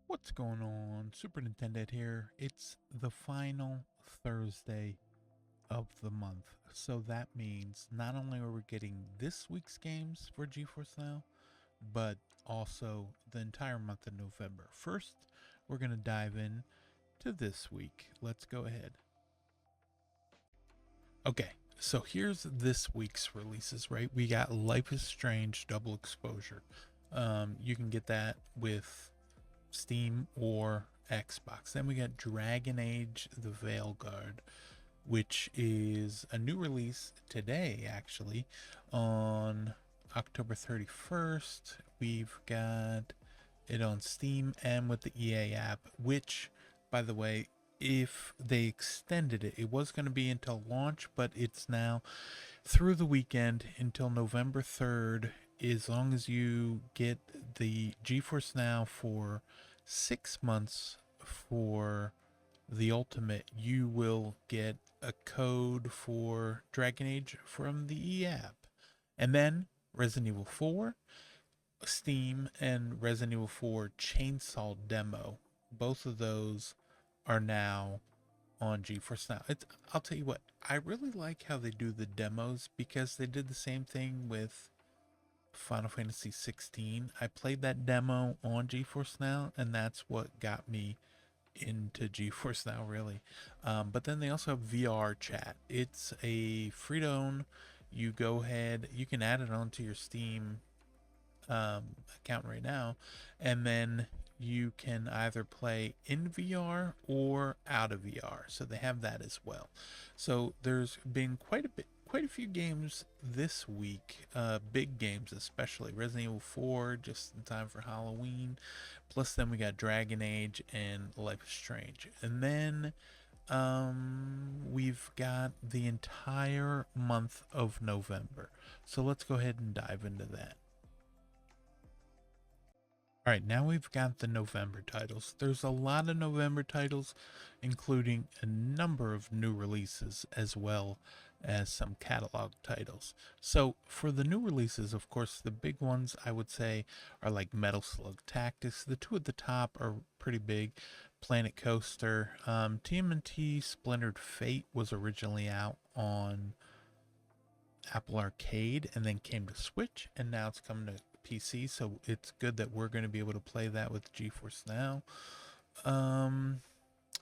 What's going on? Superintendent here. It's the final Thursday of the month. So that means not only are we getting this week's games for GeForce Now, but also the entire month of November. First, we're going to dive in to this week. Let's go ahead. Okay, so here's this week's releases, right? We got Life is Strange Double Exposure. You can get that with Steam or Xbox. Then we got Dragon Age The Veilguard, which is a new release today, actually, on October 31st. We've got it on Steam and with the EA app, which, by the way, if they extended it, it was going to be until launch, but it's now through the weekend until November 3rd. As long as you get the GeForce Now for 6 months for the Ultimate, you will get a code for Dragon Age from the E app. And then Resident Evil 4, Steam, and Resident Evil 4 Chainsaw Demo. Both of those are now on GeForce Now. I'll tell you what, I really like how they do the demos because they did the same thing with Final Fantasy 16. I played that demo on GeForce Now, and that's what got me into GeForce Now, really. But then they also have VR chat. It's a free to own. You go ahead, you can add it onto your Steam account right now, and then you can either play in VR or out of VR. So they have that as well. So there's been quite a few games this week, big games especially. Resident Evil 4 just in time for Halloween. Plus then we got Dragon Age and Life is Strange. And then we've got the entire month of November. So let's go ahead and dive into that. All right, now we've got the November titles. There's a lot of November titles, including a number of new releases as well as some catalog titles. So, for the new releases, of course, the big ones I would say are like Metal Slug Tactics. The two at the top are pretty big. Planet Coaster. TMNT Splintered Fate was originally out on Apple Arcade and then came to Switch, and now it's coming to PC, so it's good that we're going to be able to play that with GeForce Now. And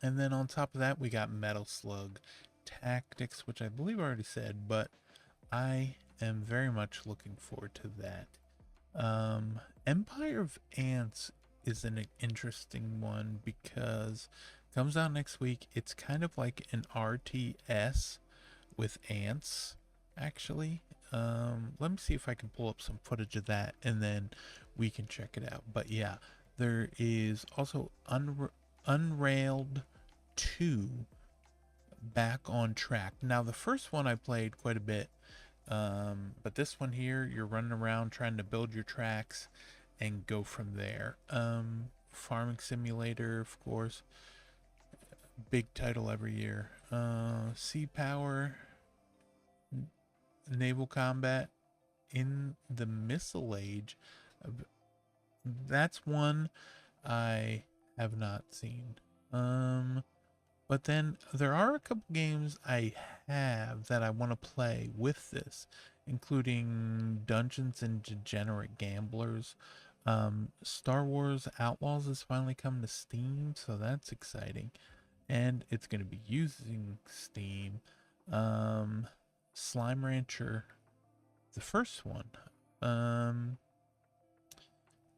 then on top of that, we got Metal Slug Tactics, which I believe I already said, but I am very much looking forward to that. Empire of Ants is an interesting one because it comes out next week. It's kind of like an RTS with ants, actually. Let me see if I can pull up some footage of that and then we can check it out. But yeah, there is also Unrailed 2 back on track. Now, the first one I played quite a bit, but this one here, you're running around trying to build your tracks and go from there. Farming Simulator, of course, big title every year. Sea Power, naval combat in the Missile Age. That's one I have not seen. But then there are a couple games I have that I want to play with this, including Dungeons and Degenerate Gamblers. Star Wars Outlaws is finally coming to Steam, so that's exciting. And it's going to be using Steam. Slime Rancher, the first one.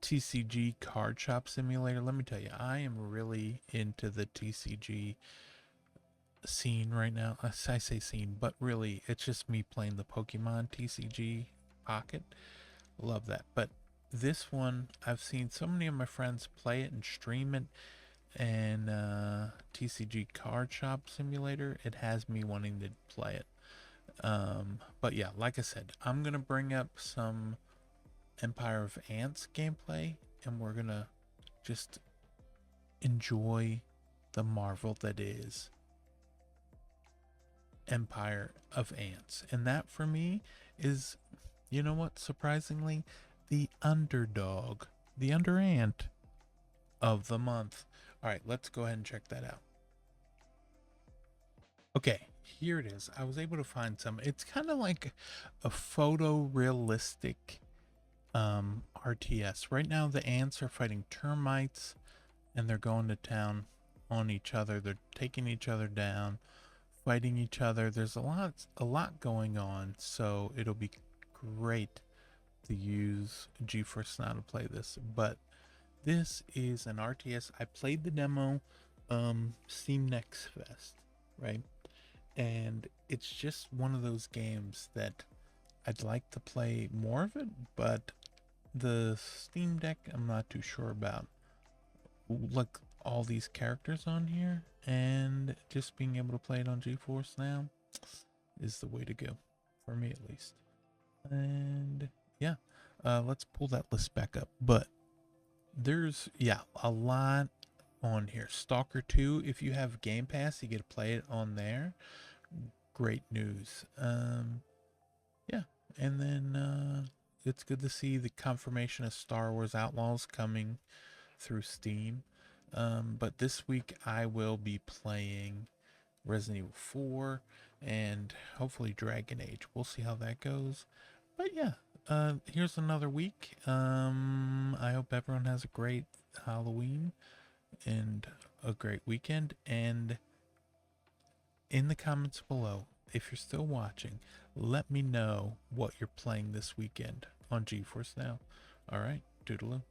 TCG Card Shop Simulator. Let me tell you, I am really into the TCG scene right now. I say scene, but really, it's just me playing the Pokemon TCG Pocket. Love that. But this one, I've seen so many of my friends play it and stream it, and TCG Card Shop Simulator, it has me wanting to play it. But yeah, like I said, I'm gonna bring up some Empire of Ants gameplay, and we're gonna just enjoy the marvel that is Empire of Ants. And that for me is, you know what, surprisingly, the underdog, the under ant. of the month. All right, let's go ahead and check that out. Okay, here it is. I was able to find some. It's kind of like a photorealistic RTS. Right now, the ants are fighting termites and they're going to town on each other. They're taking each other down, fighting each other. There's a lot going on, so it'll be great to use GeForce Now to play this. But this is an RTS. I played the demo, Steam Next Fest, right? And it's just one of those games that I'd like to play more of it, but the Steam Deck I'm not too sure about. Look, all these characters on here, and just being able to play it on GeForce Now is the way to go, for me at least. And yeah, let's pull that list back up. But there's, yeah, a lot on here. Stalker 2, if you have Game Pass, you get to play it on there. Great news. Yeah, and then it's good to see the confirmation of Star Wars Outlaws coming through Steam. But this week I will be playing Resident Evil 4 and hopefully Dragon Age. We'll see how that goes. But yeah, here's another week. I hope everyone has a great Halloween and a great weekend. And in the comments below, if you're still watching, let me know what you're playing this weekend on GeForce Now. All right, toodaloo.